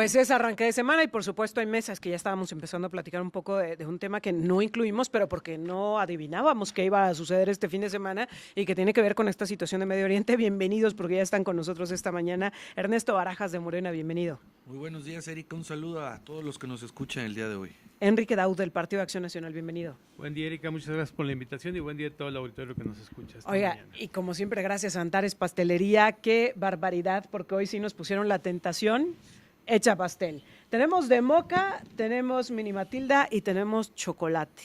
Pues es arranque de semana y por supuesto hay mesas que ya estábamos empezando a platicar un poco de un tema que no incluimos, pero porque no adivinábamos qué iba a suceder este fin de semana y que tiene que ver con esta situación de Medio Oriente. Bienvenidos porque ya están con nosotros esta mañana. Ernesto Barajas de Morena, bienvenido. Muy buenos días, Erika. Un saludo a todos los que nos escuchan el día de hoy. Enrique Daud del Partido de Acción Nacional, bienvenido. Buen día, Erika. Muchas gracias por la invitación y buen día a todo el auditorio que nos escucha esta Oiga, mañana. y como siempre, gracias a Antares Pastelería. Qué barbaridad, porque hoy sí nos pusieron la tentación hecha pastel. Tenemos de moca, tenemos mini Matilda y tenemos chocolate.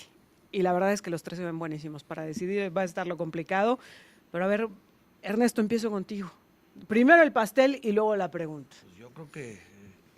Y la verdad es que los tres se ven buenísimos. Para decidir va a estar lo complicado. Pero a ver, Ernesto, empiezo contigo. Primero el pastel y luego la pregunta. Pues yo creo que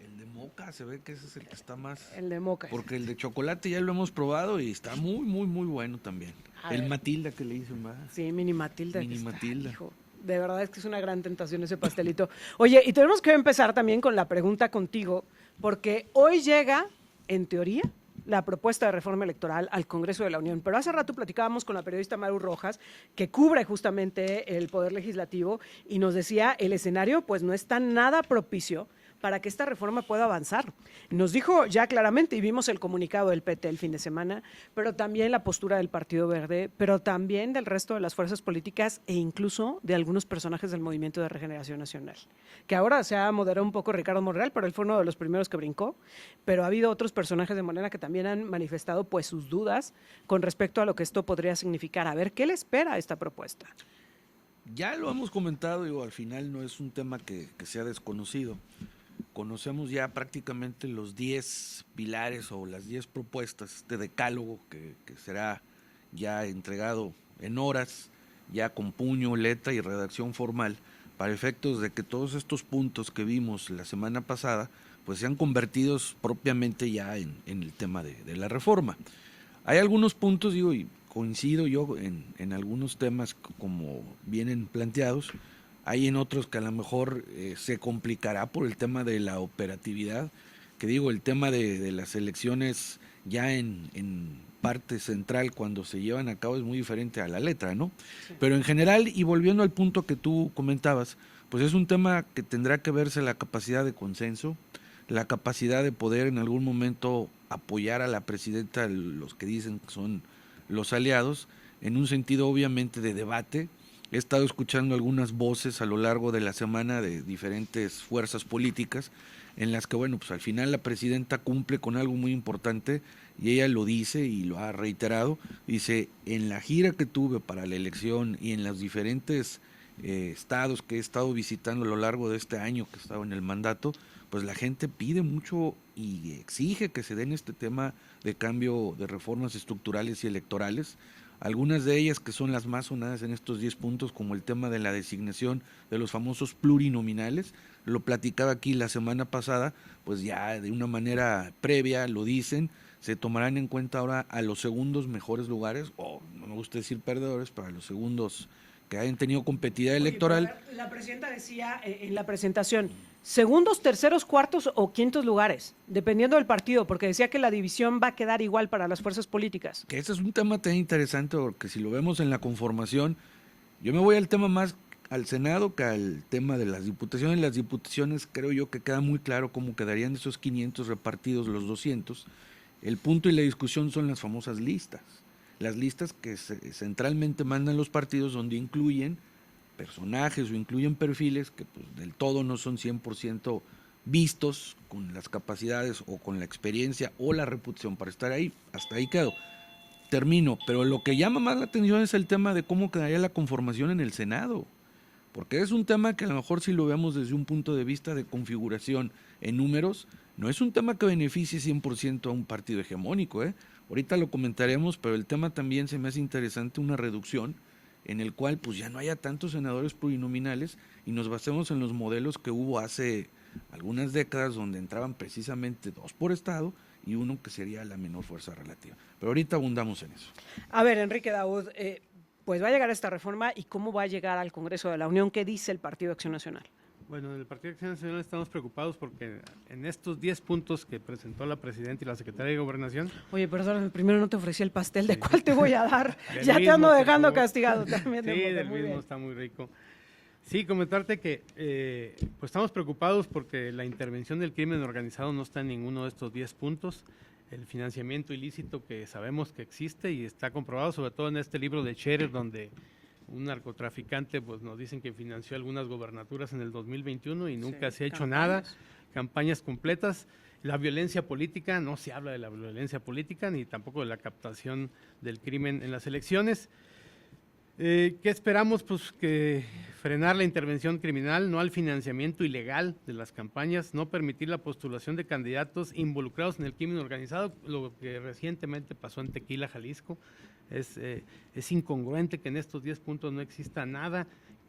el de moca se ve que ese es el que está más... El de moca. Porque el de chocolate ya lo hemos probado y está muy bueno también. El Matilda que le dicen, ¿verdad? Sí, mini Matilda. Mini Matilda. Hijo, de verdad es que es una gran tentación ese pastelito. Oye, y tenemos que empezar también con la pregunta contigo, porque hoy llega, en teoría, la propuesta de reforma electoral al Congreso de la Unión. Pero hace rato platicábamos con la periodista Maru Rojas, que cubre justamente el Poder Legislativo, y nos decía, el escenario pues no está nada propicio para que esta reforma pueda avanzar. Nos dijo ya claramente, y vimos el comunicado del PT el fin de semana, pero también la postura del Partido Verde, pero también del resto de las fuerzas políticas e incluso de algunos personajes del Movimiento de Regeneración Nacional, que ahora se ha moderado un poco Ricardo Monreal, pero él fue uno de los primeros que brincó, pero ha habido otros personajes de Morena que también han manifestado pues sus dudas con respecto a lo que esto podría significar. A ver, ¿qué le espera a esta propuesta? Ya lo hemos comentado, digo, al final no es un tema que sea desconocido. Conocemos ya prácticamente los 10 pilares o las 10 propuestas, este decálogo que será ya entregado en horas, ya con puño, letra y redacción formal, para efectos de que todos estos puntos que vimos la semana pasada, pues sean convertidos propiamente ya en el tema de la reforma. Hay algunos puntos, digo, y coincido yo en algunos temas como vienen planteados. Hay en otros que a lo mejor se complicará por el tema de la operatividad, que digo, el tema de las elecciones ya en parte central cuando se llevan a cabo es muy diferente a la letra, ¿no? Sí. Pero en general, y volviendo al punto que tú comentabas, pues es un tema que tendrá que verse la capacidad de consenso, la capacidad de poder en algún momento apoyar a la presidenta, los que dicen que son los aliados, en un sentido obviamente de debate. He estado escuchando algunas voces a lo largo de la semana de diferentes fuerzas políticas en las que, bueno, pues al final la presidenta cumple con algo muy importante y ella lo dice y lo ha reiterado. Dice, en la gira que tuve para la elección y en los diferentes estados que he estado visitando a lo largo de este año que he estado en el mandato, pues la gente pide mucho y exige que se den este tema de cambio de reformas estructurales y electorales. Algunas de ellas que son las más sonadas en estos 10 puntos, como el tema de la designación de los famosos plurinominales, lo platicaba aquí la semana pasada, pues ya de una manera previa lo dicen, se tomarán en cuenta ahora a los segundos mejores lugares, o no me gusta decir perdedores, para los segundos que hayan tenido competitividad electoral. La presidenta decía en la presentación, segundos, terceros, cuartos o quintos lugares, dependiendo del partido, porque decía que la división va a quedar igual para las fuerzas políticas. Que ese es un tema tan interesante, porque si lo vemos en la conformación, yo me voy al tema más al Senado que al tema de las diputaciones. Las diputaciones creo yo que queda muy claro cómo quedarían esos 500 repartidos los 200. El punto y la discusión son las famosas listas. Las listas que centralmente mandan los partidos, donde incluyen personajes o incluyen perfiles que pues del todo no son 100% vistos con las capacidades o con la experiencia o la reputación para estar ahí. Hasta ahí quedo. Termino, pero lo que llama más la atención es el tema de cómo quedaría la conformación en el Senado, porque es un tema que a lo mejor si lo vemos desde un punto de vista de configuración en números, no es un tema que beneficie 100% a un partido hegemónico, Ahorita lo comentaremos, pero el tema también se me hace interesante, una reducción en el cual pues ya no haya tantos senadores plurinominales y nos basemos en los modelos que hubo hace algunas décadas donde entraban precisamente 2 por estado y uno que sería la menor fuerza relativa. Pero ahorita abundamos en eso. A ver, Enrique Daud, pues va a llegar esta reforma y cómo va a llegar al Congreso de la Unión. ¿Qué dice el Partido de Acción Nacional? Bueno, en el Partido de Acción Nacional estamos preocupados porque en estos 10 puntos que presentó la presidenta y la secretaria de Gobernación... Oye, perdón, primero no te ofrecí el pastel, ¿de cuál te voy a dar? Ya mismo, te ando dejando castigado también. Sí, del mismo está muy rico. Sí, comentarte que pues estamos preocupados porque la intervención del crimen organizado no está en ninguno de estos 10 puntos. El financiamiento ilícito que sabemos que existe y está comprobado, sobre todo en este libro de Scherer, donde un narcotraficante pues nos dicen que financió algunas gobernaturas en el 2021 y nunca se ha hecho nada, campañas completas. La violencia política, no se habla de la violencia política ni tampoco de la captación del crimen en las elecciones. ¿Qué esperamos? Pues que frenar la intervención criminal, no al financiamiento ilegal de las campañas, no permitir la postulación de candidatos involucrados en el crimen organizado, lo que recientemente pasó en Tequila, Jalisco. Es incongruente que en estos 10 puntos no exista nada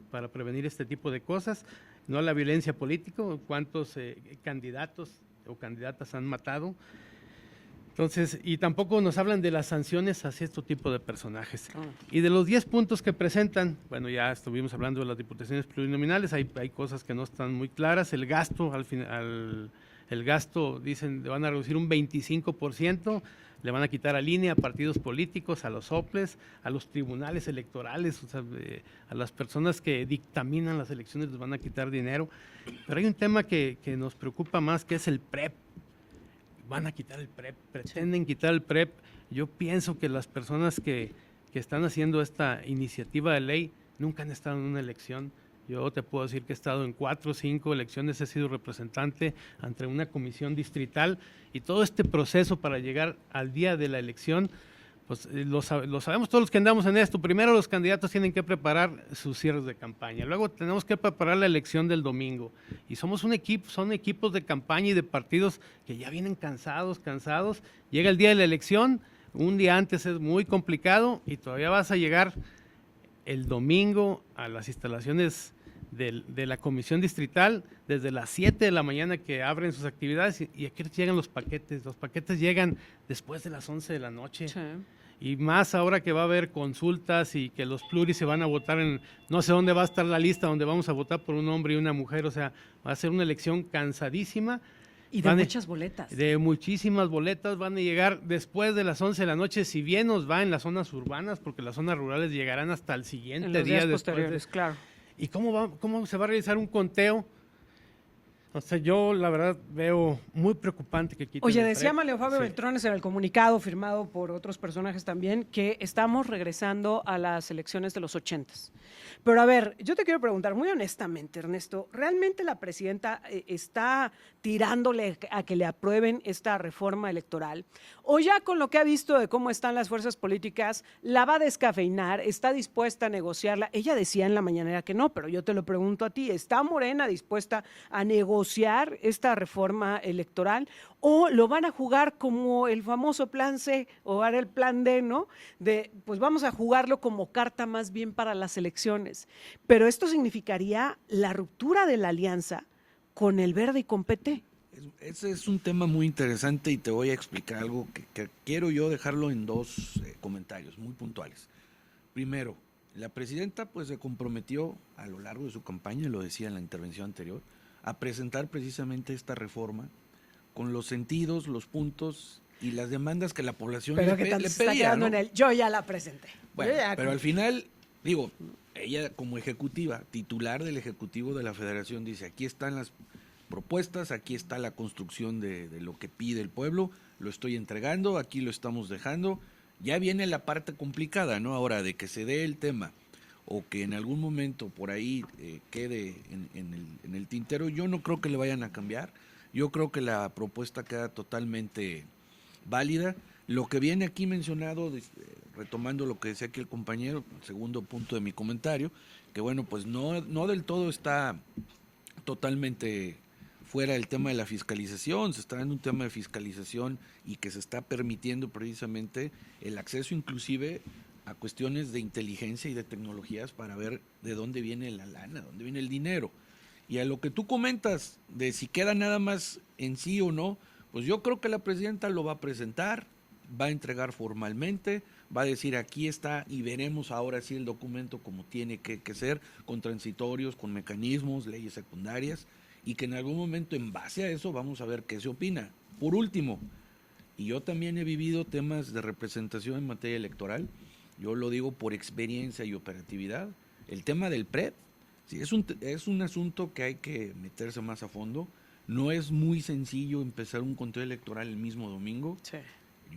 para prevenir este tipo de cosas, no a la violencia política, cuántos candidatos o candidatas han matado. Entonces, y tampoco nos hablan de las sanciones hacia este tipo de personajes. Y de los 10 puntos que presentan, bueno, ya estuvimos hablando de las diputaciones plurinominales, hay cosas que no están muy claras. El gasto, el gasto, dicen, le van a reducir un 25%, le van a quitar al INE, a partidos políticos, a los OPLES, a los tribunales electorales, o sea, a las personas que dictaminan las elecciones les van a quitar dinero. Pero hay un tema que nos preocupa más, que es el PREP. Van a quitar el PREP, pretenden quitar el PREP. Yo pienso que las personas que están haciendo esta iniciativa de ley nunca han estado en una elección. Yo te puedo decir que he estado en 4 o 5 elecciones, he sido representante ante una comisión distrital y todo este proceso para llegar al día de la elección, pues lo sabemos todos los que andamos en esto. Primero los candidatos tienen que preparar sus cierres de campaña, luego tenemos que preparar la elección del domingo y somos un equipo, son equipos de campaña y de partidos que ya vienen cansados, llega el día de la elección, un día antes es muy complicado y todavía vas a llegar el domingo a las instalaciones de la comisión distrital desde las 7 de la mañana que abren sus actividades y aquí llegan los paquetes llegan después de las 11 de la noche. Sí. Y más ahora que va a haber consultas y que los pluris se van a votar en, no sé dónde va a estar la lista donde vamos a votar por un hombre y una mujer, o sea, va a ser una elección cansadísima. Y de muchas boletas. De muchísimas boletas, van a llegar después de las 11 de la noche, si bien nos va en las zonas urbanas, porque las zonas rurales llegarán hasta el siguiente en los día días posteriores, claro. ¿Y cómo se va a realizar un conteo? O sea, yo la verdad veo muy preocupante que quiten. Oye, decía Manlio Fabio Beltrones en el comunicado firmado por otros personajes también que estamos regresando a las elecciones de los 80s. Pero a ver, yo te quiero preguntar muy honestamente, Ernesto, ¿realmente la presidenta está tirándole a que le aprueben esta reforma electoral? ¿O ya con lo que ha visto de cómo están las fuerzas políticas, la va a descafeinar, está dispuesta a negociarla? Ella decía en la mañanera que no, pero yo te lo pregunto a ti, ¿está Morena dispuesta a negociar esta reforma electoral? ¿O lo van a jugar como el famoso plan C o ahora el plan D, ¿no? De, pues vamos a jugarlo como carta más bien para las elecciones. Pero esto significaría la ruptura de la alianza con el Verde y con PT. Ese es un tema muy interesante y te voy a explicar algo que quiero yo dejarlo en 2 comentarios muy puntuales. Primero, la presidenta pues se comprometió a lo largo de su campaña, lo decía en la intervención anterior, a presentar precisamente esta reforma con los sentidos, los puntos y las demandas que la población le pedía, ¿no? Yo ya la presenté. Bueno, pero al final, digo, ella como ejecutiva, titular del Ejecutivo de la Federación, dice, aquí están las propuestas, aquí está la construcción de lo que pide el pueblo, lo estoy entregando, aquí lo estamos dejando. Ya viene la parte complicada, ¿no? Ahora, de que se dé el tema o que en algún momento por ahí quede en el tintero, yo no creo que le vayan a cambiar. Yo creo que la propuesta queda totalmente válida. Lo que viene aquí mencionado, retomando lo que decía aquí el compañero, el segundo punto de mi comentario, que bueno, pues no del todo está totalmente fuera del tema de la fiscalización, se está dando un tema de fiscalización y que se está permitiendo precisamente el acceso inclusive a cuestiones de inteligencia y de tecnologías para ver de dónde viene la lana, dónde viene el dinero. Y a lo que tú comentas de si queda nada más en sí o no, pues yo creo que la presidenta lo va a presentar, va a entregar formalmente, va a decir aquí está y veremos ahora sí el documento como tiene que ser, con transitorios, con mecanismos, leyes secundarias, y que en algún momento en base a eso vamos a ver qué se opina. Por último, y yo también he vivido temas de representación en materia electoral, yo lo digo por experiencia y operatividad, el tema del PREP, Sí, es un asunto que hay que meterse más a fondo. No es muy sencillo empezar un conteo electoral el mismo domingo. Sí.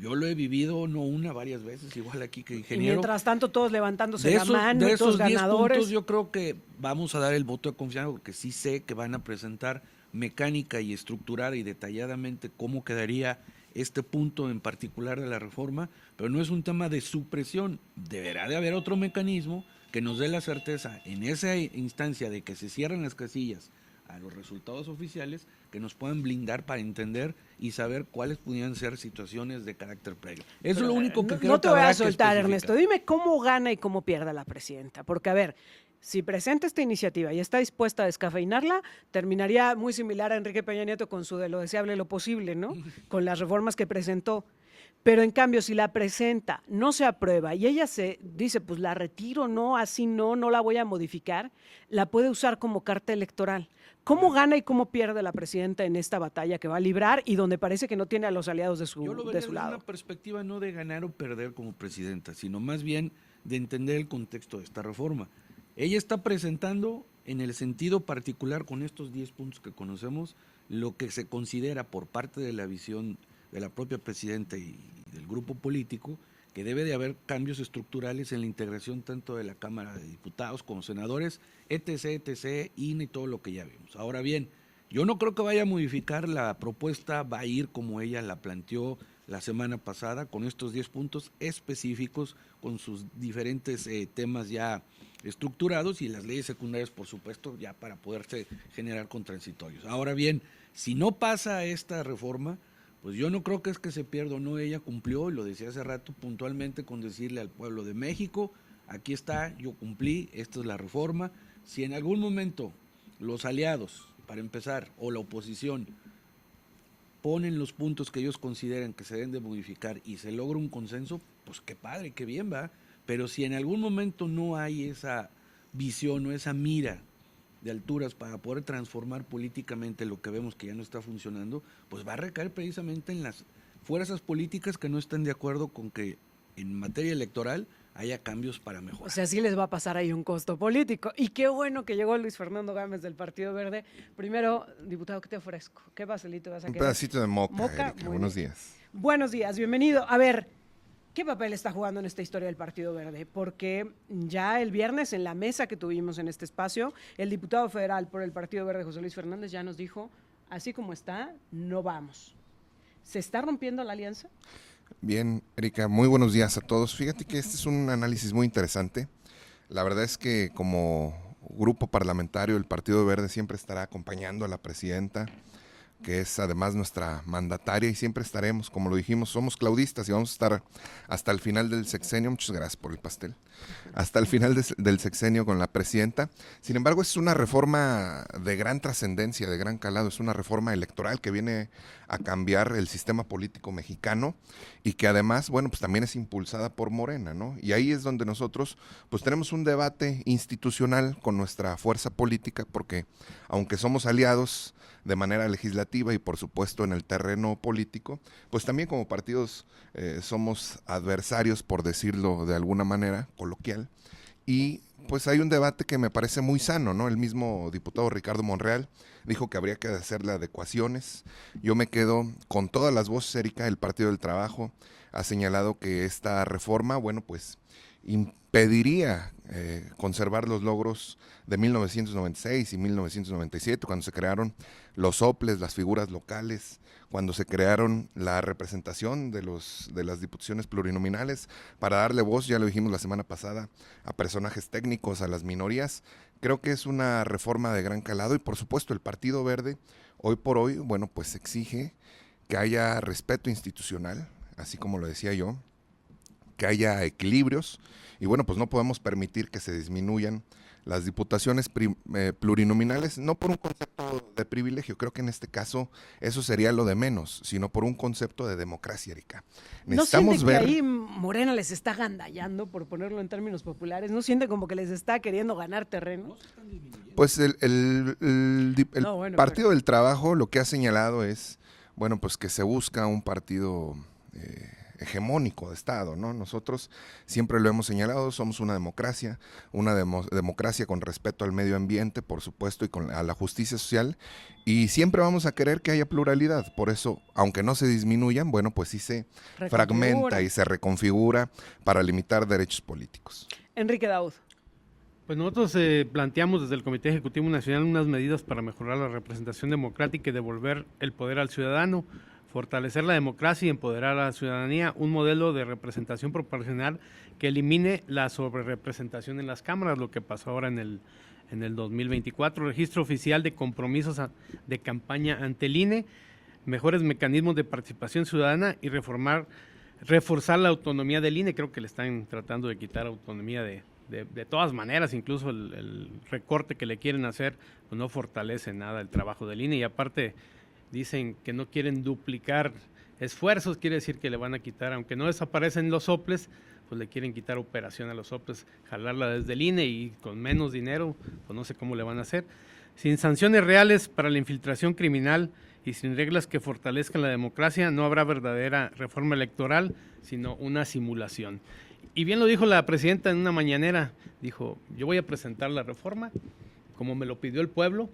Yo lo he vivido no una, varias veces, igual aquí que Y ingeniero. mientras tanto todos levantándose De la mano, esos todos 10 ganadores. puntos yo creo que vamos a dar el voto de confianza porque sí sé que van a presentar mecánica y estructurada y detalladamente cómo quedaría este punto en particular de la reforma, pero no es un tema de supresión. Deberá de haber otro mecanismo que nos dé la certeza en esa instancia de que se cierren las casillas a los resultados oficiales, que nos puedan blindar para entender y saber cuáles pudieran ser situaciones de carácter previo. Eso es lo único que creo No te que voy habrá a que soltar, especificar. Ernesto. Dime cómo gana y cómo pierde la presidenta. Porque, a ver, si presenta esta iniciativa y está dispuesta a descafeinarla, terminaría muy similar a Enrique Peña Nieto con su de lo deseable lo posible, ¿no? Con las reformas que presentó. Pero en cambio, si la presenta, no se aprueba y ella se dice, pues la retiro, no, así no la voy a modificar, la puede usar como carta electoral. ¿Cómo gana y cómo pierde la presidenta en esta batalla que va a librar y donde parece que no tiene a los aliados de Yo lo su vería desde lado? una perspectiva no de ganar o perder como presidenta, sino más bien de entender el contexto de esta reforma. Ella está presentando en el sentido particular con estos 10 puntos que conocemos, lo que se considera por parte de la visión de la propia presidenta y del grupo político, que debe de haber cambios estructurales en la integración tanto de la Cámara de Diputados como senadores, etc., INE y todo lo que ya vimos. Ahora bien, yo no creo que vaya a modificar la propuesta, va a ir como ella la planteó la semana pasada, con estos 10 puntos específicos, con sus diferentes temas ya estructurados y las leyes secundarias, por supuesto, ya para poderse generar con transitorios. Ahora bien, si no pasa esta reforma, pues yo no creo que es que se pierda o no, ella cumplió, lo decía hace rato puntualmente con decirle al pueblo de México, aquí está, yo cumplí, esta es la reforma. Si en algún momento los aliados, para empezar, o la oposición, ponen los puntos que ellos consideran que se deben de modificar y se logra un consenso, pues qué padre, qué bien va. Pero si en algún momento no hay esa visión o esa mira de alturas para poder transformar políticamente lo que vemos que ya no está funcionando, pues va a recaer precisamente en las fuerzas políticas que no están de acuerdo con que en materia electoral haya cambios para mejorar. O sea, sí les va a pasar ahí un costo político. Y qué bueno que llegó Luis Fernando Gámez del Partido Verde. Primero, diputado, ¿qué te ofrezco? ¿Qué pastelito vas a querer? Un pedacito de moca, Erika. Muy Buenos bien. días. Buenos días, bienvenido. A ver, ¿qué papel está jugando en esta historia del Partido Verde? Porque ya el viernes en la mesa que tuvimos en este espacio, el diputado federal por el Partido Verde, José Luis Fernández, ya nos dijo, así como está, no vamos. ¿Se está rompiendo la alianza? Bien, Erika, muy buenos días a todos. Fíjate que este es un análisis muy interesante. La verdad es que como grupo parlamentario, el Partido Verde siempre estará acompañando a la presidenta, que es además nuestra mandataria, y siempre estaremos, como lo dijimos, somos claudistas y vamos a estar hasta el final del sexenio. Muchas gracias por el pastel. Hasta el final del sexenio con la presidenta. Sin embargo, es una reforma de gran trascendencia, de gran calado. Es una reforma electoral que viene a cambiar el sistema político mexicano y que además, bueno, pues también es impulsada por Morena, ¿no? Y ahí es donde nosotros, pues tenemos un debate institucional con nuestra fuerza política, porque aunque somos aliados de manera legislativa y por supuesto en el terreno político, pues también como partidos somos adversarios, por decirlo de alguna manera coloquial, y pues hay un debate que me parece muy sano, ¿no? El mismo diputado Ricardo Monreal dijo que habría que hacerle adecuaciones. Yo me quedo con todas las voces, Erika. El Partido del Trabajo ha señalado que esta reforma, bueno, pues impediría conservar los logros de 1996 y 1997, cuando se crearon los soples, las figuras locales, cuando se crearon la representación de las diputaciones plurinominales para darle voz, ya lo dijimos la semana pasada, a personajes técnicos, a las minorías. Creo que es una reforma de gran calado y por supuesto el Partido Verde hoy por hoy, bueno, pues exige que haya respeto institucional, así como lo decía yo, que haya equilibrios y bueno, pues no podemos permitir que se disminuyan las diputaciones plurinominales, no por un concepto de privilegio, creo que en este caso eso sería lo de menos, sino por un concepto de democracia, Erika. Necesitamos ¿No siente que ahí Morena les está gandallando, por ponerlo en términos populares? ¿No siente como que les está queriendo ganar terreno? Pues el Partido del Trabajo lo que ha señalado es, bueno, pues que se busca un partido hegemónico de Estado, ¿no? Nosotros siempre lo hemos señalado, somos una democracia con respeto al medio ambiente, por supuesto, y a la justicia social, y siempre vamos a querer que haya pluralidad. Por eso, aunque no se disminuyan, bueno, pues sí se fragmenta y se reconfigura para limitar derechos políticos. Enrique Daud. Pues nosotros planteamos desde el Comité Ejecutivo Nacional unas medidas para mejorar la representación democrática y devolver el poder al ciudadano, fortalecer la democracia y empoderar a la ciudadanía, un modelo de representación proporcional que elimine la sobrerepresentación en las cámaras, lo que pasó ahora en el 2024, registro oficial de compromisos de campaña ante el INE, mejores mecanismos de participación ciudadana y reforzar la autonomía del INE. Creo que le están tratando de quitar autonomía de todas maneras, incluso el recorte que le quieren hacer, pues no fortalece nada el trabajo del INE, y aparte dicen que no quieren duplicar esfuerzos, quiere decir que le van a quitar, aunque no desaparecen los soples, pues le quieren quitar operación a los soples, jalarla desde el INE y con menos dinero, pues no sé cómo le van a hacer. Sin sanciones reales para la infiltración criminal y sin reglas que fortalezcan la democracia, no habrá verdadera reforma electoral, sino una simulación. Y bien lo dijo la presidenta en una mañanera, dijo, yo voy a presentar la reforma como me lo pidió el pueblo,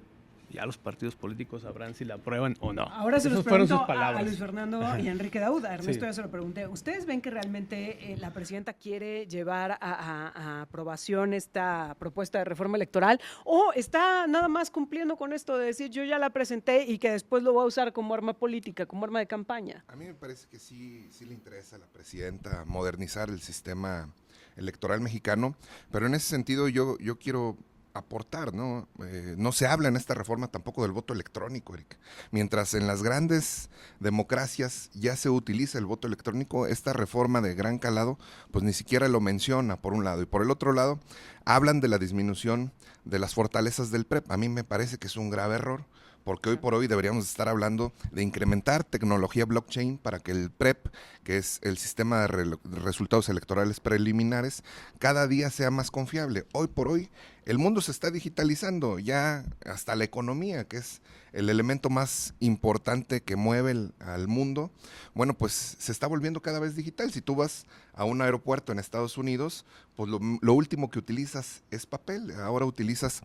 ya los partidos políticos sabrán si la aprueban o no. Ahora se Esas los fueron pregunto sus palabras. a Luis Fernando y a Enrique Daud. A Ernesto Sí. ya se lo pregunté. ¿Ustedes ven que realmente la presidenta quiere llevar a aprobación esta propuesta de reforma electoral o está nada más cumpliendo con esto de decir yo ya la presenté y que después lo voy a usar como arma política, como arma de campaña? A mí me parece que sí le interesa a la presidenta modernizar el sistema electoral mexicano, pero en ese sentido yo quiero aportar, ¿no? No se habla en esta reforma tampoco del voto electrónico, Erika. Mientras en las grandes democracias ya se utiliza el voto electrónico, esta reforma de gran calado, pues ni siquiera lo menciona, por un lado. Y por el otro lado, hablan de la disminución de las fortalezas del PREP. A mí me parece que es un grave error, porque hoy por hoy deberíamos estar hablando de incrementar tecnología blockchain para que el PREP, que es el sistema de resultados electorales preliminares, cada día sea más confiable. Hoy por hoy el mundo se está digitalizando, ya hasta la economía, que es el elemento más importante que mueve al mundo, bueno, pues se está volviendo cada vez digital. Si tú vas a un aeropuerto en Estados Unidos, pues lo último que utilizas es papel, ahora utilizas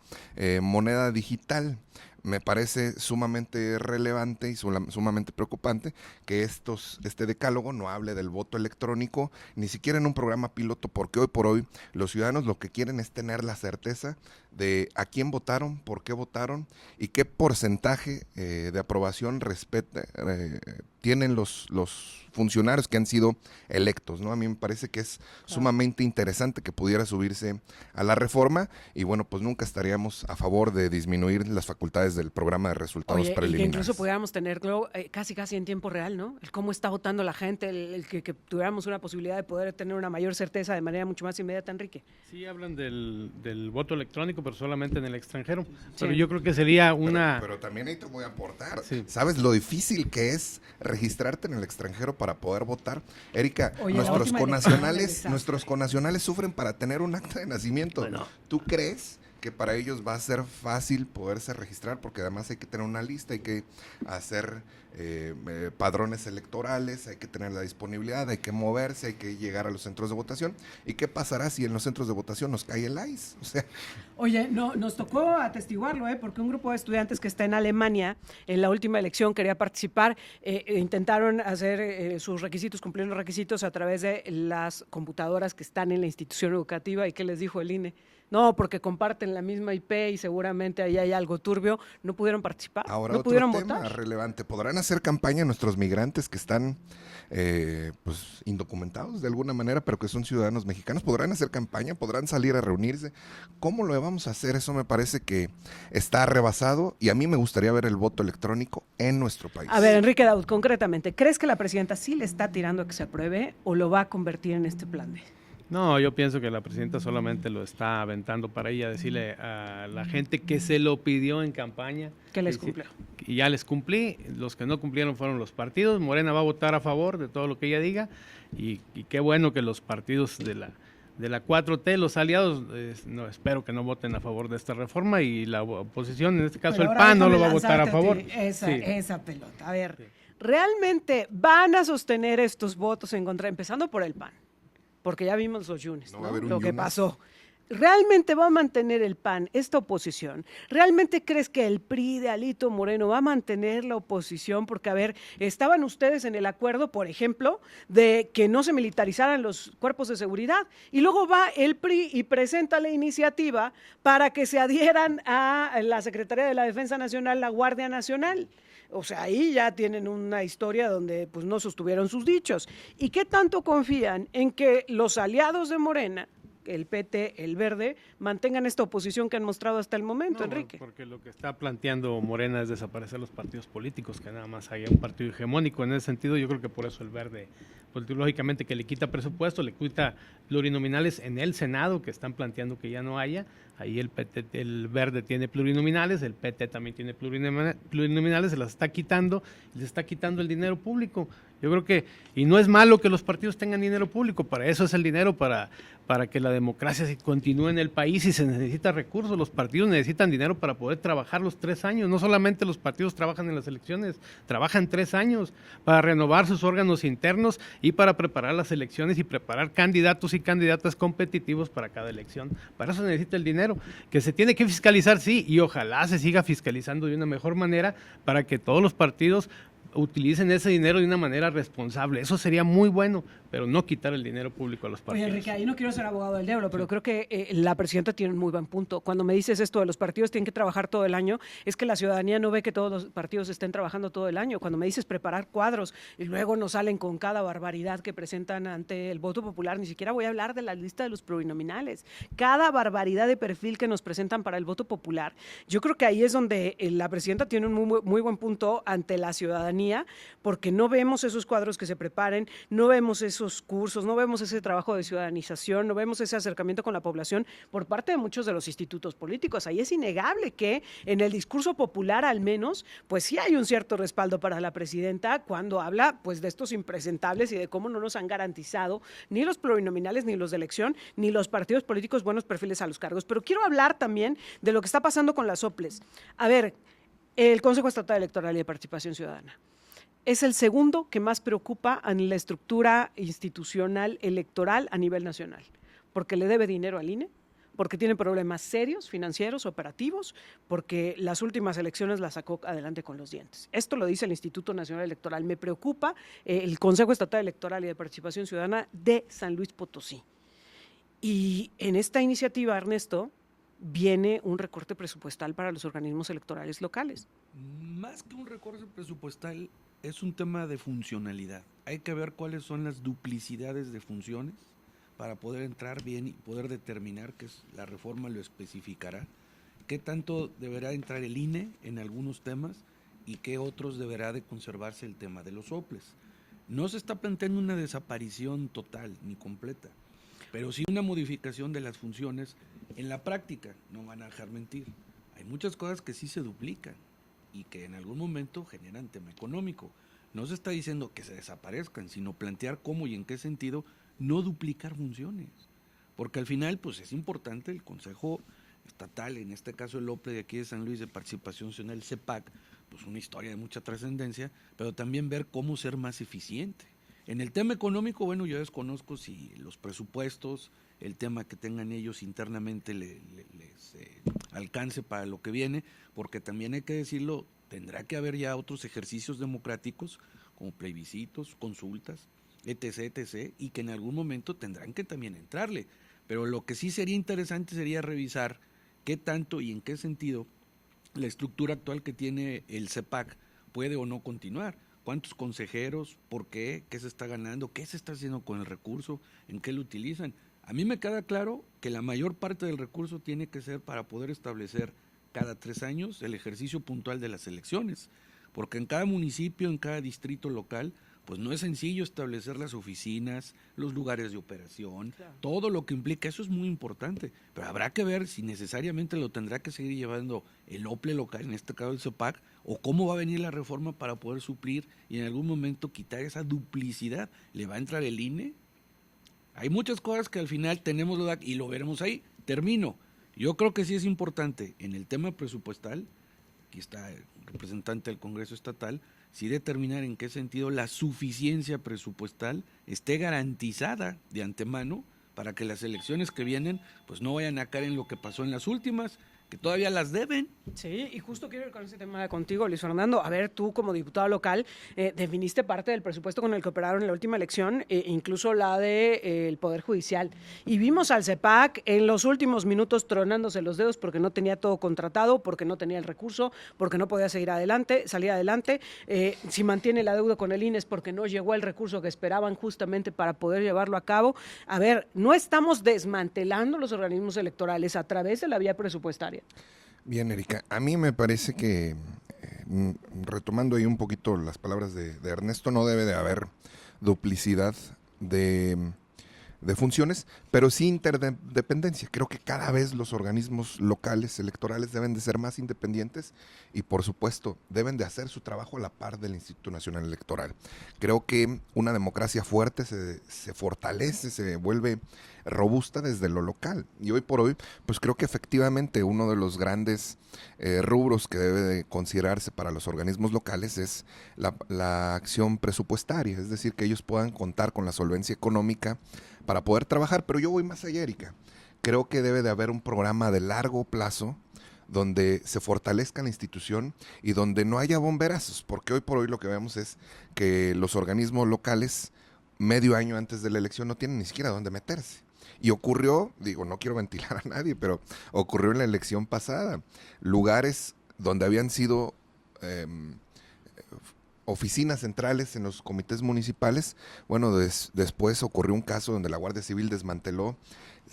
moneda digital. Me parece sumamente relevante y sumamente preocupante que este decálogo no hable del voto electrónico, ni siquiera en un programa piloto, porque hoy por hoy los ciudadanos lo que quieren es tener la certeza de a quién votaron, por qué votaron y qué porcentaje de aprobación tienen los funcionarios que han sido electos, ¿no? A mí me parece que es sumamente interesante que pudiera subirse a la reforma y bueno, pues nunca estaríamos a favor de disminuir las facultades del programa de resultados preliminares. Y que incluso pudiéramos tenerlo casi en tiempo real, ¿no? El cómo está votando la gente, el que tuviéramos una posibilidad de poder tener una mayor certeza de manera mucho más inmediata, Enrique. Sí, hablan del voto electrónico, pero solamente en el extranjero. Sí. Pero yo creo que sería una... Pero también ahí te voy a aportar. Sí. ¿Sabes lo difícil que es registrarte en el extranjero para poder votar? Erika, Oye, nuestros connacionales sufren para tener un acta de nacimiento. Bueno. ¿Tú crees que para ellos va a ser fácil poderse registrar? Porque además hay que tener una lista, hay que hacer padrones electorales, hay que tener la disponibilidad, hay que moverse, hay que llegar a los centros de votación. ¿Y qué pasará si en los centros de votación nos cae el ICE? O sea, oye, no, nos tocó atestiguarlo, porque un grupo de estudiantes que está en Alemania, en la última elección quería participar, intentaron hacer sus requisitos, cumplir los requisitos a través de las computadoras que están en la institución educativa. ¿Y qué les dijo el INE? No, porque comparten la misma IP y seguramente ahí hay algo turbio, no pudieron participar, ahora no otro pudieron tema votar. relevante, ¿podrán hacer campaña nuestros migrantes que están pues indocumentados de alguna manera, pero que son ciudadanos mexicanos? ¿Podrán hacer campaña? ¿Podrán salir a reunirse? ¿Cómo lo vamos a hacer? Eso me parece que está rebasado y a mí me gustaría ver el voto electrónico en nuestro país. A ver, Enrique Daud, concretamente, ¿crees que la presidenta sí le está tirando a que se apruebe o lo va a convertir en este plan B? No, yo pienso que la presidenta solamente lo está aventando para ella decirle a la gente que se lo pidió en campaña. Que les cumplió. Y ya les cumplí, los que no cumplieron fueron los partidos. Morena va a votar a favor de todo lo que ella diga y qué bueno que los partidos de la 4T, los aliados, no, espero que no voten a favor de esta reforma y la oposición, en este caso Pero el ahora PAN, no lo déjame va a votar a lanzarte favor. esa pelota. A ver, ¿realmente van a sostener estos votos en contra, empezando por el PAN? Porque ya vimos los Yunes, No va a haber un lo que Yunes. pasó. ¿Realmente va a mantener el PAN esta oposición? ¿Realmente crees que el PRI de Alito Moreno va a mantener la oposición? Porque, a ver, estaban ustedes en el acuerdo, por ejemplo, de que no se militarizaran los cuerpos de seguridad. Y luego va el PRI y presenta la iniciativa para que se adhieran a la Secretaría de la Defensa Nacional, la Guardia Nacional. O sea, ahí ya tienen una historia donde pues no sostuvieron sus dichos. ¿Y qué tanto confían en que los aliados de Morena, el PT, el Verde, mantengan esta oposición que han mostrado hasta el momento, No, Enrique? porque lo que está planteando Morena es desaparecer los partidos políticos, que nada más haya un partido hegemónico. En ese sentido, yo creo que por eso el Verde, pues lógicamente que le quita presupuesto, le quita plurinominales en el Senado, que están planteando que ya no haya. Ahí el PT, el Verde tiene plurinominales, el PT también tiene plurinominales, se las está quitando, les está quitando el dinero público. Yo creo que, y no es malo que los partidos tengan dinero público, para eso es el dinero, para que la democracia continúe en el país, y se necesita recursos. Los partidos necesitan dinero para poder trabajar los 3 años. No solamente los partidos trabajan en las elecciones, trabajan 3 años para renovar sus órganos internos y para preparar las elecciones y preparar candidatos y candidatas competitivos para cada elección. Para eso se necesita el dinero, que se tiene que fiscalizar, sí, y ojalá se siga fiscalizando de una mejor manera para que todos los partidos utilicen ese dinero de una manera responsable. Eso sería muy bueno, pero no quitar el dinero público a los partidos. Oye, Enrique, ahí no quiero ser abogado del diablo, pero creo que la presidenta tiene un muy buen punto. Cuando me dices esto de los partidos tienen que trabajar todo el año, es que la ciudadanía no ve que todos los partidos estén trabajando todo el año. Cuando me dices preparar cuadros y luego nos salen con cada barbaridad que presentan ante el voto popular, ni siquiera voy a hablar de la lista de los plurinominales. Cada barbaridad de perfil que nos presentan para el voto popular, yo creo que ahí es donde la presidenta tiene un muy buen punto ante la ciudadanía, porque no vemos esos cuadros que se preparen, no vemos esos cursos, no vemos ese trabajo de ciudadanización, no vemos ese acercamiento con la población por parte de muchos de los institutos políticos. Ahí es innegable que en el discurso popular, al menos, pues sí hay un cierto respaldo para la presidenta cuando habla pues de estos impresentables y de cómo no nos han garantizado ni los plurinominales, ni los de elección, ni los partidos políticos buenos perfiles a los cargos. Pero quiero hablar también de lo que está pasando con las OPLES. A ver, el Consejo Estatal Electoral y de Participación Ciudadana es el segundo que más preocupa en la estructura institucional electoral a nivel nacional, porque le debe dinero al INE, porque tiene problemas serios, financieros, operativos, porque las últimas elecciones las sacó adelante con los dientes. Esto lo dice el Instituto Nacional Electoral. Me preocupa el Consejo Estatal Electoral y de Participación Ciudadana de San Luis Potosí. Y en esta iniciativa, Ernesto, viene un recorte presupuestal para los organismos electorales locales. Más que un recorte presupuestal, es un tema de funcionalidad. Hay que ver cuáles son las duplicidades de funciones para poder entrar bien y poder determinar, que la reforma lo especificará, qué tanto deberá entrar el INE en algunos temas y qué otros deberá de conservarse el tema de los OPLES. No se está planteando una desaparición total ni completa, pero sí una modificación de las funciones en la práctica. No van a dejar mentir. Hay muchas cosas que sí se duplican y que en algún momento generan tema económico. No se está diciendo que se desaparezcan, sino plantear cómo y en qué sentido no duplicar funciones. Porque al final, pues es importante el Consejo Estatal, en este caso el OPLE de aquí de San Luis de Participación Ciudadana, el CEPAC, pues una historia de mucha trascendencia, pero también ver cómo ser más eficiente. En el tema económico, bueno, yo desconozco si los presupuestos, el tema que tengan ellos internamente les alcance para lo que viene, porque también hay que decirlo, tendrá que haber ya otros ejercicios democráticos, como plebiscitos, consultas, etc., y que en algún momento tendrán que también entrarle. Pero lo que sí sería interesante sería revisar qué tanto y en qué sentido la estructura actual que tiene el CEPAC puede o no continuar. ¿Cuántos consejeros? ¿Por qué? ¿Qué se está ganando? ¿Qué se está haciendo con el recurso? ¿En qué lo utilizan? A mí me queda claro que la mayor parte del recurso tiene que ser para poder establecer cada 3 años el ejercicio puntual de las elecciones, porque en cada municipio, en cada distrito local, pues no es sencillo establecer las oficinas, los lugares de operación, claro, todo lo que implica. Eso es muy importante, pero habrá que ver si necesariamente lo tendrá que seguir llevando el OPLE local, en este caso el CEPAC, o cómo va a venir la reforma para poder suplir y en algún momento quitar esa duplicidad. ¿Le va a entrar el INE? Hay muchas cosas que al final tenemos duda y lo veremos ahí. Termino. Yo creo que sí es importante en el tema presupuestal aquí está el representante del Congreso Estatal, sí determinar en qué sentido la suficiencia presupuestal esté garantizada de antemano para que las elecciones que vienen pues no vayan a caer en lo que pasó en las últimas, que todavía las deben. Sí, y justo quiero ir con ese tema contigo, Luis Fernando. A ver, tú como diputado local definiste parte del presupuesto con el que operaron en la última elección, incluso la del Poder Judicial. Y vimos al CEPAC en los últimos minutos tronándose los dedos porque no tenía todo contratado, porque no tenía el recurso, porque no podía salir adelante, salir adelante. Si mantiene la deuda con el INE es porque no llegó el recurso que esperaban justamente para poder llevarlo a cabo. A ver, no estamos desmantelando los organismos electorales a través de la vía presupuestaria. Bien, Erika, a mí me parece que, retomando ahí un poquito las palabras de Ernesto, no debe de haber duplicidad de funciones, pero sí interdependencia. Creo que cada vez los organismos locales electorales deben de ser más independientes y, por supuesto, deben de hacer su trabajo a la par del Instituto Nacional Electoral. Creo que una democracia fuerte se fortalece, se vuelve robusta desde lo local. Y hoy por hoy, pues creo que efectivamente uno de los grandes rubros que debe de considerarse para los organismos locales es la acción presupuestaria, es decir, que ellos puedan contar con la solvencia económica para poder trabajar. Pero yo voy más allá, Erika. Creo que debe de haber un programa de largo plazo donde se fortalezca la institución y donde no haya bomberazos, porque hoy por hoy lo que vemos es que los organismos locales medio año antes de la elección no tienen ni siquiera dónde meterse. Y ocurrió, digo, no quiero ventilar a nadie, pero ocurrió en la elección pasada. Lugares donde habían sido oficinas centrales en los comités municipales, bueno, después ocurrió un caso donde la Guardia Civil desmanteló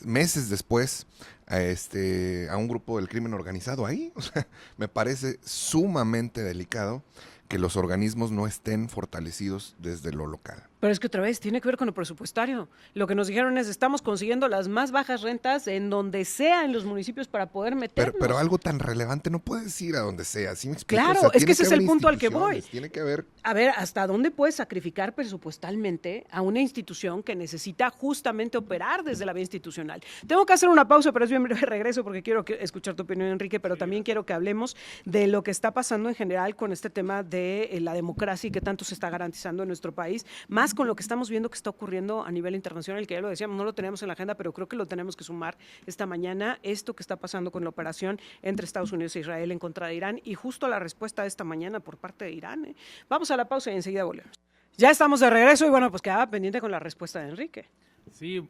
meses después a un grupo del crimen organizado ahí. O sea, me parece sumamente delicado que los organismos no estén fortalecidos desde lo local. Pero es que otra vez tiene que ver con lo presupuestario. Lo que nos dijeron es, estamos consiguiendo las más bajas rentas en donde sea en los municipios para poder meternos. Pero algo tan relevante no puedes ir a donde sea, ¿sí me explico? Claro, o sea, es que ese es el punto al que voy. Tiene que haber... A ver, ¿hasta dónde puedes sacrificar presupuestalmente a una institución que necesita justamente operar desde la vía institucional? Tengo que hacer una pausa, pero es bien breve regreso porque quiero escuchar tu opinión, Enrique, pero también quiero que hablemos de lo que está pasando en general con este tema de la democracia y que tanto se está garantizando en nuestro país, más con lo que estamos viendo que está ocurriendo a nivel internacional, que ya lo decíamos, no lo tenemos en la agenda, pero creo que lo tenemos que sumar esta mañana, esto que está pasando con la operación entre Estados Unidos e Israel en contra de Irán y justo la respuesta de esta mañana por parte de Irán. Vamos a la pausa y enseguida volvemos. Ya estamos de regreso y bueno, pues quedaba pendiente con la respuesta de Enrique. Sí,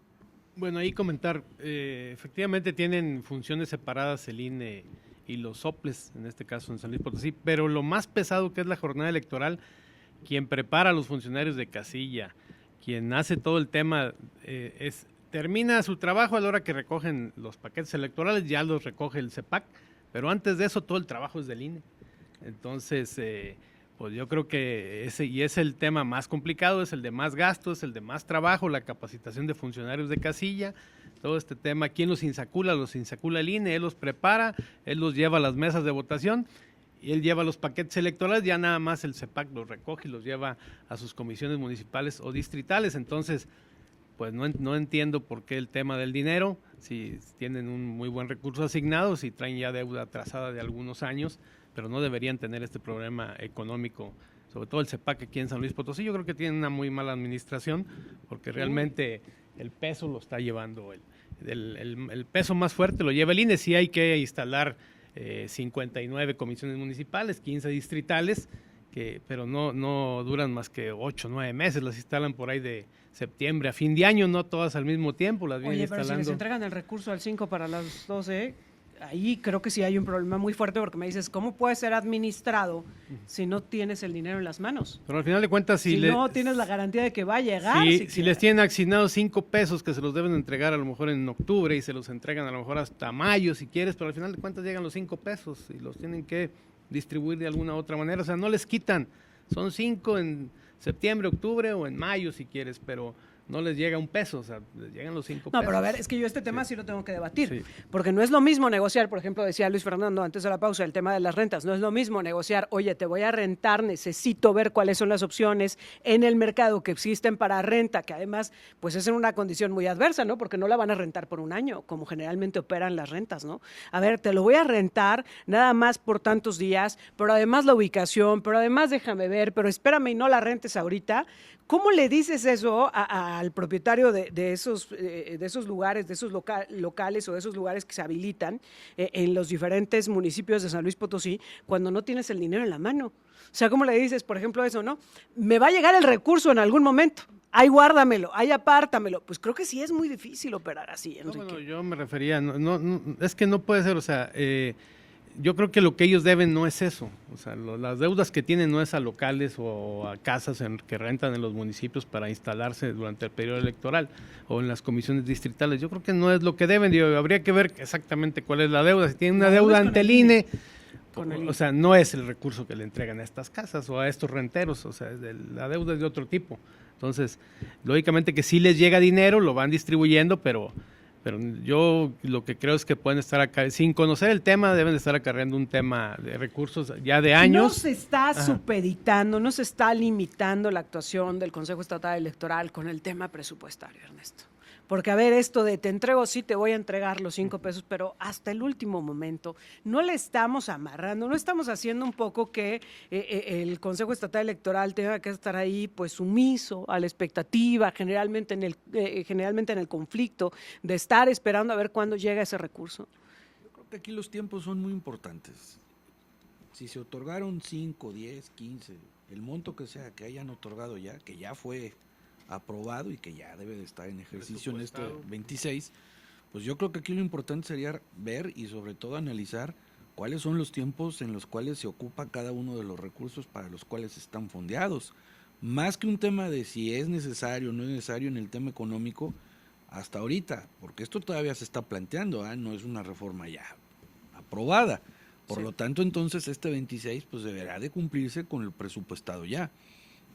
bueno, ahí comentar, efectivamente tienen funciones separadas el INE y los soples, en este caso en San Luis Potosí, pero lo más pesado que es la jornada electoral, quien prepara a los funcionarios de casilla, quien hace todo el tema, termina su trabajo a la hora que recogen los paquetes electorales, ya los recoge el CEPAC, pero antes de eso todo el trabajo es del INE. Entonces, pues yo creo que es el tema más complicado, es el de más gasto, es el de más trabajo, la capacitación de funcionarios de casilla, todo este tema, ¿quién los insacula el INE, él los prepara, él los lleva a las mesas de votación, y él lleva los paquetes electorales, ya nada más el CEPAC los recoge y los lleva a sus comisiones municipales o distritales. Entonces, pues no entiendo por qué el tema del dinero, si tienen un muy buen recurso asignado, si traen ya deuda atrasada de algunos años, pero no deberían tener este problema económico, sobre todo el CEPAC aquí en San Luis Potosí. Yo creo que tienen una muy mala administración, porque realmente el peso lo está llevando, el peso más fuerte lo lleva el INE. Sí hay que instalar 59 comisiones municipales, 15 distritales, pero no duran más que 8 o 9 meses, las instalan por ahí de septiembre a fin de año, no todas al mismo tiempo, las vienen instalando. Pero si les entregan el recurso al 5 para las 12, ahí creo que sí hay un problema muy fuerte, porque me dices, ¿cómo puede ser administrado si no tienes el dinero en las manos? Pero al final de cuentas, si no tienes la garantía de que va a llegar. Si les tienen asignados 5 pesos que se los deben entregar a lo mejor en octubre y se los entregan a lo mejor hasta mayo si quieres, pero al final de cuentas llegan los 5 pesos y los tienen que distribuir de alguna u otra manera. O sea, no les quitan, son 5 en septiembre, octubre o en mayo si quieres, pero no les llega un peso, o sea, les llegan los 5 No, pesos. pero a ver, es que yo este tema sí lo tengo que debatir, Sí. porque no es lo mismo negociar, por ejemplo, decía Luis Fernando antes de la pausa, el tema de las rentas, no es lo mismo negociar, oye, te voy a rentar, necesito ver cuáles son las opciones en el mercado que existen para renta, que además, pues es en una condición muy adversa, ¿no? Porque no la van a rentar por un año, como generalmente operan las rentas, ¿no? A ver, te lo voy a rentar nada más por tantos días, pero además la ubicación, pero además déjame ver, pero espérame y no la rentes ahorita. ¿Cómo le dices eso al propietario de esos lugares, de esos locales o de esos lugares que se habilitan en los diferentes municipios de San Luis Potosí cuando no tienes el dinero en la mano? O sea, ¿cómo le dices, por ejemplo, eso, no? Me va a llegar el recurso en algún momento. Ahí guárdamelo, ahí apártamelo. Pues creo que sí es muy difícil operar así, Enrique. No, bueno, yo me refería, es que no puede ser, o sea, yo creo que lo que ellos deben no es eso, o sea, las deudas que tienen no es a locales o a casas que rentan en los municipios para instalarse durante el periodo electoral o en las comisiones distritales. Yo creo que no es lo que deben, habría que ver exactamente cuál es la deuda. Si tienen una deuda ante el INE, o sea, no es el recurso que le entregan a estas casas o a estos renteros, o sea, la deuda es de otro tipo. Entonces, lógicamente que sí les llega dinero, lo van distribuyendo, pero yo lo que creo es que pueden estar acá, sin conocer el tema, deben de estar acarreando un tema de recursos ya de años. No se está supeditando, no se está limitando la actuación del Consejo Estatal Electoral con el tema presupuestario, Ernesto. Porque, a ver, esto de te entrego, sí te voy a entregar los 5 pesos, pero hasta el último momento no le estamos amarrando, no estamos haciendo un poco que el Consejo Estatal Electoral tenga que estar ahí pues sumiso a la expectativa, generalmente en el conflicto, de estar esperando a ver cuándo llega ese recurso. Yo creo que aquí los tiempos son muy importantes. Si se otorgaron 5, 10, 15, el monto que sea que hayan otorgado ya, que ya fue aprobado y que ya debe de estar en ejercicio en este 26, pues yo creo que aquí lo importante sería ver y sobre todo analizar cuáles son los tiempos en los cuales se ocupa cada uno de los recursos para los cuales están fondeados. Más que un tema de si es necesario o no es necesario en el tema económico, hasta ahorita, porque esto todavía se está planteando, no es una reforma ya aprobada. Por lo tanto, entonces, este 26 pues deberá de cumplirse con el presupuestado ya.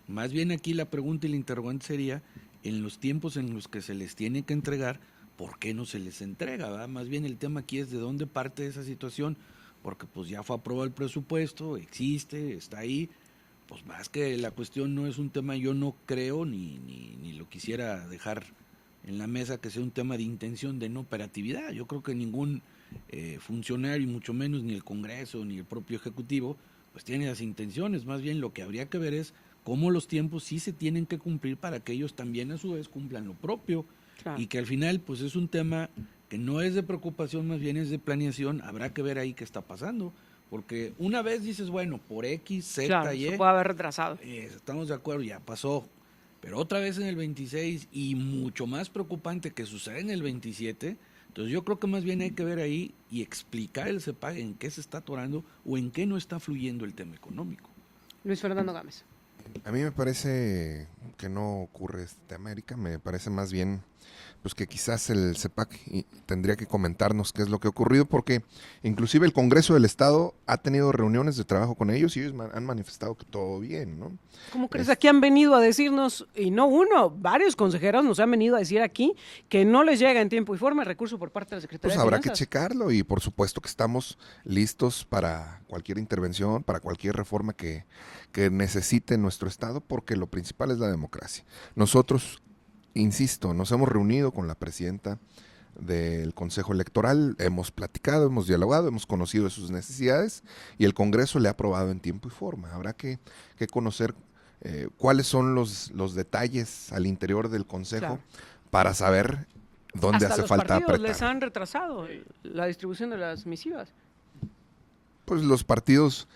Más bien aquí la pregunta y la interrogante sería, en los tiempos en los que se les tiene que entregar, ¿por qué no se les entrega? ¿Verdad? Más bien el tema aquí es de dónde parte esa situación, porque pues ya fue aprobado el presupuesto, existe, está ahí, pues más que la cuestión no es un tema, yo no creo, ni lo quisiera dejar en la mesa que sea un tema de intención de no operatividad. Yo creo que ningún funcionario, y mucho menos ni el Congreso, ni el propio Ejecutivo, pues tiene esas intenciones. Más bien lo que habría que ver es cómo los tiempos sí se tienen que cumplir para que ellos también a su vez cumplan lo propio. Claro. Y que al final pues es un tema que no es de preocupación, más bien es de planeación. Habrá que ver ahí qué está pasando, porque una vez dices, bueno, por X, Z, claro, Y, se puede haber retrasado. Estamos de acuerdo, ya pasó, pero otra vez en el 26 y mucho más preocupante que suceda en el 27. Entonces yo creo que más bien hay que ver ahí y explicar el CEPAC en qué se está atorando o en qué no está fluyendo el tema económico. Luis Fernando Gámez. A mí me parece que no ocurre este tema, Erika. Me parece más bien pues que quizás el CEPAC tendría que comentarnos qué es lo que ha ocurrido, porque inclusive el Congreso del Estado ha tenido reuniones de trabajo con ellos y ellos han manifestado que todo bien, ¿no? ¿Cómo crees? Aquí han venido a decirnos, y no uno, varios consejeros nos han venido a decir aquí que no les llega en tiempo y forma el recurso por parte de la Secretaría pues de habrá Finanzas. que checarlo y por supuesto que estamos listos para cualquier intervención, para cualquier reforma que necesite nuestro Estado, porque lo principal es la democracia. Nosotros, insisto, nos hemos reunido con la presidenta del Consejo Electoral, hemos platicado, hemos dialogado, hemos conocido de sus necesidades y el Congreso le ha aprobado en tiempo y forma. Habrá que conocer cuáles son los detalles al interior del Consejo, claro, para saber dónde hasta hace los falta partidos apretar. Les han retrasado la distribución de las misivas. Pues los partidos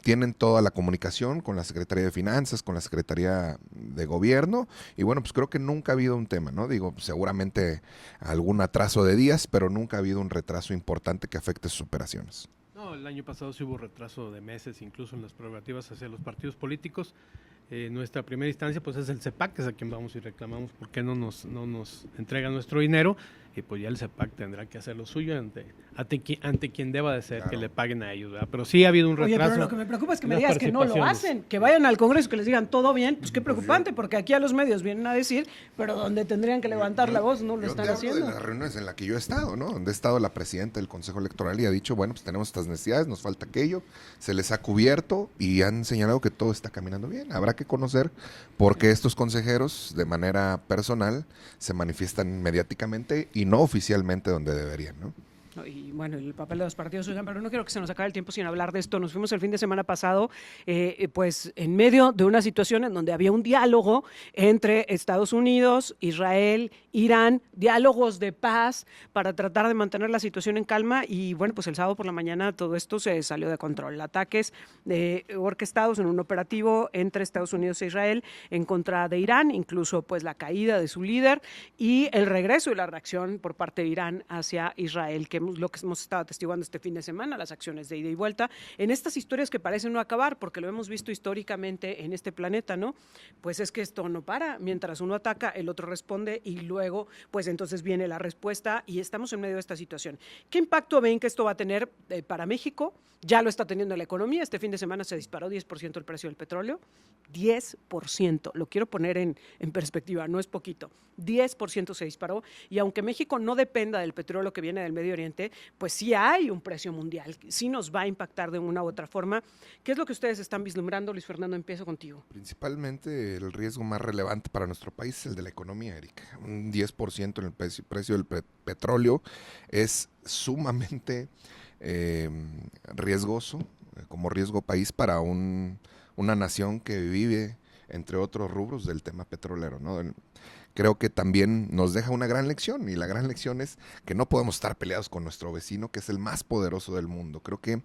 tienen toda la comunicación con la Secretaría de Finanzas, con la Secretaría de Gobierno, y bueno, pues creo que nunca ha habido un tema, ¿no? Digo, seguramente algún atraso de días, pero nunca ha habido un retraso importante que afecte sus operaciones. No, el año pasado sí hubo retraso de meses, incluso en las prerrogativas hacia los partidos políticos. Nuestra primera instancia pues es el CEPAC, que es a quien vamos y reclamamos por qué no nos entrega nuestro dinero, y pues ya el CEPAC tendrá que hacer lo suyo ante quien deba de ser, Claro. que le paguen a ellos, ¿verdad? Pero sí ha habido un Oye, retraso. pero lo que me preocupa es que me en las digas que no lo participaciones. hacen, que vayan al Congreso, que les digan todo bien, pues qué preocupante, porque aquí a los medios vienen a decir, pero donde tendrían que levantar la voz no lo Yo están te hablo haciendo. de las reuniones en las que yo he estado, ¿no? Donde ha estado la presidenta del Consejo Electoral y ha dicho, bueno, pues tenemos estas necesidades, nos falta aquello, se les ha cubierto y han señalado que todo está caminando bien. Habrá que conocer por qué estos consejeros, de manera personal, se manifiestan mediáticamente y no oficialmente donde deberían, ¿no? Y bueno, el papel de los partidos, oigan, pero no quiero que se nos acabe el tiempo sin hablar de esto. Nos fuimos el fin de semana pasado, pues en medio de una situación en donde había un diálogo entre Estados Unidos, Israel, Irán, diálogos de paz para tratar de mantener la situación en calma. Y bueno, pues el sábado por la mañana todo esto se salió de control. Ataques orquestados en un operativo entre Estados Unidos e Israel en contra de Irán, incluso pues la caída de su líder y el regreso y la reacción por parte de Irán hacia Israel, que lo que hemos estado atestiguando este fin de semana, las acciones de ida y vuelta, en estas historias que parecen no acabar, porque lo hemos visto históricamente en este planeta, ¿no? Pues es que esto no para, mientras uno ataca, el otro responde y luego, pues entonces viene la respuesta y estamos en medio de esta situación. ¿Qué impacto ven que esto va a tener para México? Ya lo está teniendo en la economía, este fin de semana se disparó 10% el precio del petróleo, 10%, lo quiero poner en perspectiva, no es poquito, 10% se disparó y aunque México no dependa del petróleo que viene del Medio Oriente, pues sí hay un precio mundial, sí nos va a impactar de una u otra forma. ¿Qué es lo que ustedes están vislumbrando? Luis Fernando, empiezo contigo. Principalmente el riesgo más relevante para nuestro país es el de la economía, Erika. Un 10% en el precio del petróleo es sumamente riesgoso, como riesgo país para una nación que vive, entre otros rubros, del tema petrolero, ¿no? Creo que también nos deja una gran lección, y la gran lección es que no podemos estar peleados con nuestro vecino, que es el más poderoso del mundo. Creo que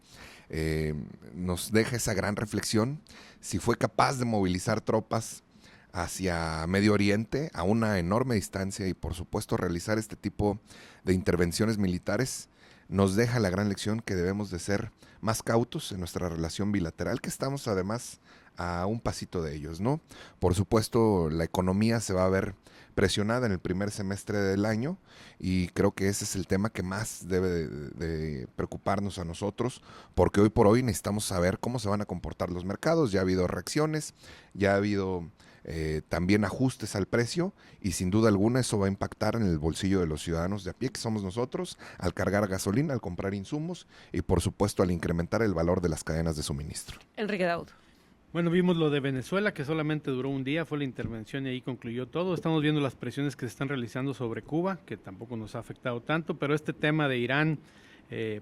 nos deja esa gran reflexión. Si fue capaz de movilizar tropas hacia Medio Oriente a una enorme distancia y por supuesto realizar este tipo de intervenciones militares, nos deja la gran lección que debemos de ser más cautos en nuestra relación bilateral, que estamos además a un pasito de ellos, ¿no? Por supuesto, la economía se va a ver presionada en el primer semestre del año y creo que ese es el tema que más debe de preocuparnos a nosotros, porque hoy por hoy necesitamos saber cómo se van a comportar los mercados. Ya ha habido reacciones, ya ha habido también ajustes al precio y sin duda alguna eso va a impactar en el bolsillo de los ciudadanos de a pie, que somos nosotros, al cargar gasolina, al comprar insumos y por supuesto al incrementar el valor de las cadenas de suministro. Enrique Daud. Bueno, vimos lo de Venezuela, que solamente duró un día, fue la intervención y ahí concluyó todo. Estamos viendo las presiones que se están realizando sobre Cuba, que tampoco nos ha afectado tanto, pero este tema de Irán,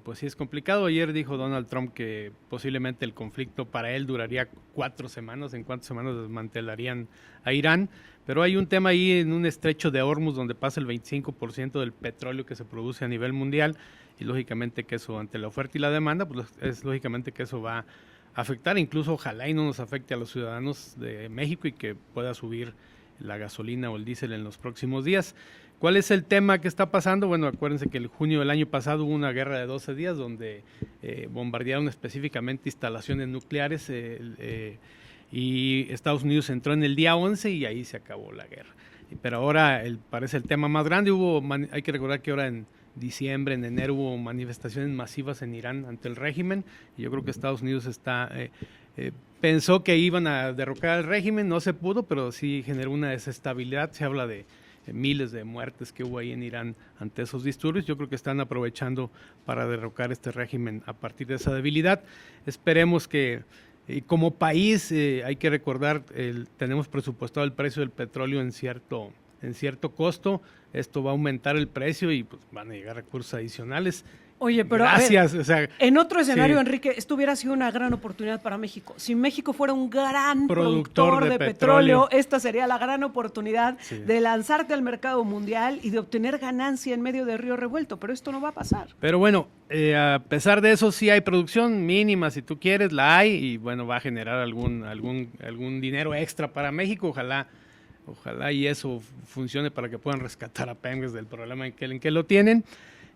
pues sí es complicado. Ayer dijo Donald Trump que posiblemente el conflicto para él duraría 4 semanas, en 4 semanas desmantelarían a Irán, pero hay un tema ahí en un estrecho de Hormuz donde pasa el 25% del petróleo que se produce a nivel mundial y lógicamente que eso, ante la oferta y la demanda, pues es lógicamente que eso va afectar, incluso ojalá y no nos afecte a los ciudadanos de México y que pueda subir la gasolina o el diésel en los próximos días. ¿Cuál es el tema que está pasando? Bueno, acuérdense que el junio del año pasado hubo una guerra de 12 días donde bombardearon específicamente instalaciones nucleares y Estados Unidos entró en el día 11 y ahí se acabó la guerra. Pero ahora parece el tema más grande. Hay que recordar que ahora en diciembre, en enero hubo manifestaciones masivas en Irán ante el régimen y yo creo que Estados Unidos pensó que iban a derrocar al régimen, no se pudo, pero sí generó una desestabilidad. Se habla de miles de muertes que hubo ahí en Irán ante esos disturbios. Yo creo que están aprovechando para derrocar este régimen a partir de esa debilidad. Esperemos que como país, hay que recordar, tenemos presupuestado el precio del petróleo en cierto costo. Esto va a aumentar el precio y pues, van a llegar recursos adicionales. Oye, pero gracias. A ver, o sea, en otro escenario, sí. Enrique, esto hubiera sido una gran oportunidad para México. Si México fuera un gran productor de petróleo, esta sería la gran oportunidad de lanzarte al mercado mundial y de obtener ganancia en medio de río revuelto, pero esto no va a pasar. Pero bueno, a pesar de eso sí hay producción mínima, si tú quieres, la hay y bueno, va a generar algún dinero extra para México, ojalá y eso funcione para que puedan rescatar a Pemex del problema en que lo tienen.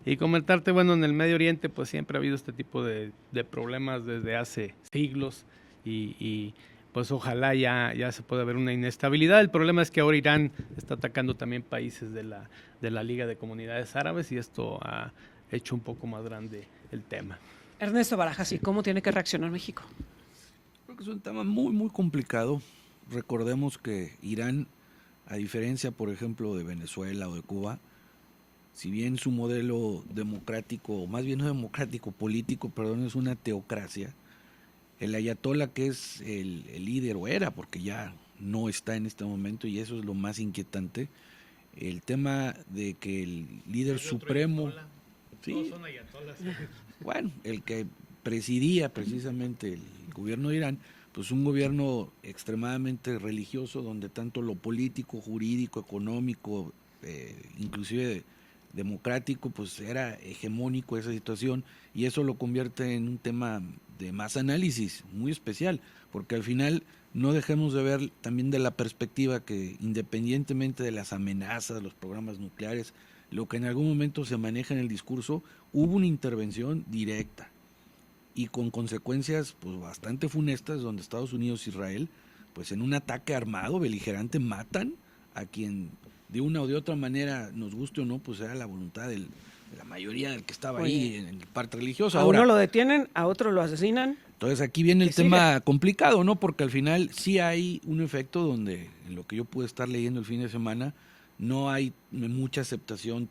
Y comentarte, bueno, en el Medio Oriente pues siempre ha habido este tipo de problemas desde hace siglos y pues ojalá ya se pueda ver una inestabilidad. El problema es que ahora Irán está atacando también países de la Liga de Comunidades Árabes y esto ha hecho un poco más grande el tema. Ernesto Barajas, ¿y cómo tiene que reaccionar México? Creo que es un tema muy, muy complicado. Recordemos que Irán, a diferencia, por ejemplo, de Venezuela o de Cuba, si bien su modelo democrático, o más bien no democrático, político, perdón, es una teocracia, el ayatolá, que es el líder, o era, porque ya no está en este momento, y eso es lo más inquietante, el tema de que el líder supremo... Sí, todos son ayatolás. Bueno, el que presidía precisamente el gobierno de Irán, pues un gobierno extremadamente religioso, donde tanto lo político, jurídico, económico, inclusive democrático, pues era hegemónico esa situación, y eso lo convierte en un tema de más análisis, muy especial, porque al final no dejemos de ver también de la perspectiva que, independientemente de las amenazas, de los programas nucleares, lo que en algún momento se maneja en el discurso, hubo una intervención directa y con consecuencias pues bastante funestas, donde Estados Unidos e Israel, pues en un ataque armado, beligerante, matan a quien de una o de otra manera, nos guste o no, pues era la voluntad de la mayoría del que estaba ahí en el parte religioso. A uno lo detienen, a otro lo asesinan. Entonces aquí viene el tema complicado, ¿no? Porque al final sí hay un efecto donde, en lo que yo pude estar leyendo el fin de semana, no hay mucha aceptación,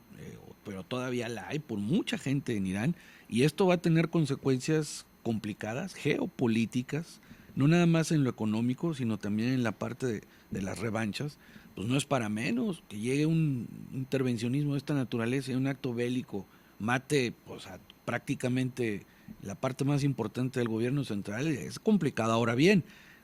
pero todavía la hay por mucha gente en Irán, y esto va a tener consecuencias complicadas, geopolíticas, no nada más en lo económico, sino también en la parte de las revanchas. Pues no es para menos que llegue un intervencionismo de esta naturaleza y un acto bélico mate pues, prácticamente la parte más importante del gobierno central. Es complicado. Ahora bien,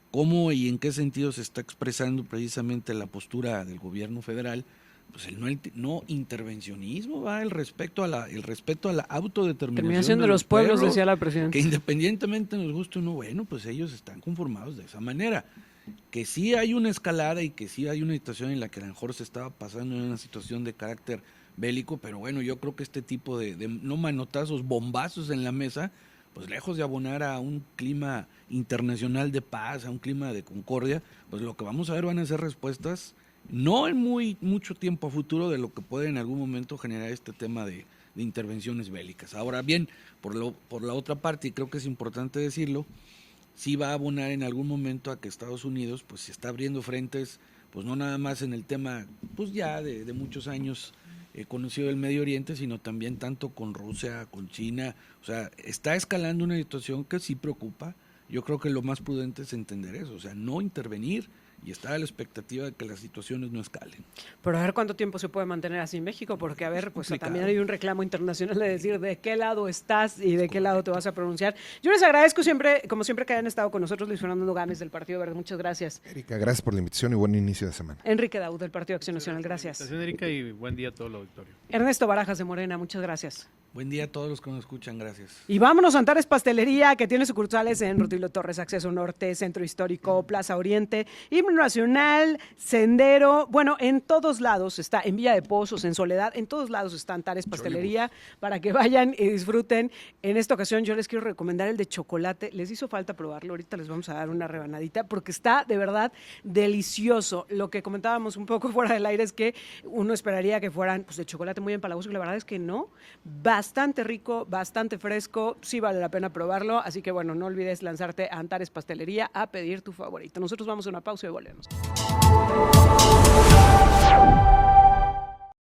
¿cómo y en qué sentido se está expresando precisamente la postura del gobierno federal? Pues el no intervencionismo, va el respeto a la autodeterminación. Terminación de los pueblos, decía la presidenta. Que independientemente nos guste o no, bueno, pues ellos están conformados de esa manera. Que sí hay una escalada y que sí hay una situación en la que a lo mejor se estaba pasando en una situación de carácter bélico, pero bueno, yo creo que este tipo de no manotazos, bombazos en la mesa, pues lejos de abonar a un clima internacional de paz, a un clima de concordia, pues lo que vamos a ver van a ser respuestas no en mucho tiempo a futuro de lo que puede en algún momento generar este tema de intervenciones bélicas. Ahora bien, por la otra parte, y creo que es importante decirlo, sí va a abonar en algún momento a que Estados Unidos pues se está abriendo frentes, pues no nada más en el tema pues ya de muchos años conocido del Medio Oriente, sino también tanto con Rusia, con China. O sea, está escalando una situación que sí preocupa. Yo creo que lo más prudente es entender eso, o sea, no intervenir y estar a la expectativa de que las situaciones no escalen. Pero a ver cuánto tiempo se puede mantener así en México, porque a ver, pues también hay un reclamo internacional de decir de qué lado estás y de qué lado te vas a pronunciar. Yo les agradezco siempre, como siempre, que hayan estado con nosotros. Luis Fernando Gámez del Partido Verde, muchas gracias. Erika, gracias por la invitación y buen inicio de semana. Enrique Daud del Partido Acción Nacional, gracias. Erika, y buen día a todo el auditorio. Ernesto Barajas de Morena, muchas gracias. Buen día a todos los que nos escuchan, gracias. Y vámonos a Antares Pastelería, que tiene sucursales en Rutilio Torres, Acceso Norte, Centro Histórico, Plaza Oriente, Himno Nacional, Sendero. Bueno, en todos lados está, en Villa de Pozos, en Soledad, en todos lados está Antares Pastelería, para que vayan y disfruten. En esta ocasión yo les quiero recomendar el de chocolate. Les hizo falta probarlo, ahorita les vamos a dar una rebanadita, porque está de verdad delicioso. Lo que comentábamos un poco fuera del aire es que uno esperaría que fueran pues, de chocolate muy empalagoso, y la verdad es que no. Bastante rico, bastante fresco, sí vale la pena probarlo, así que bueno, no olvides lanzarte a Antares Pastelería a pedir tu favorito. Nosotros vamos a una pausa y volvemos.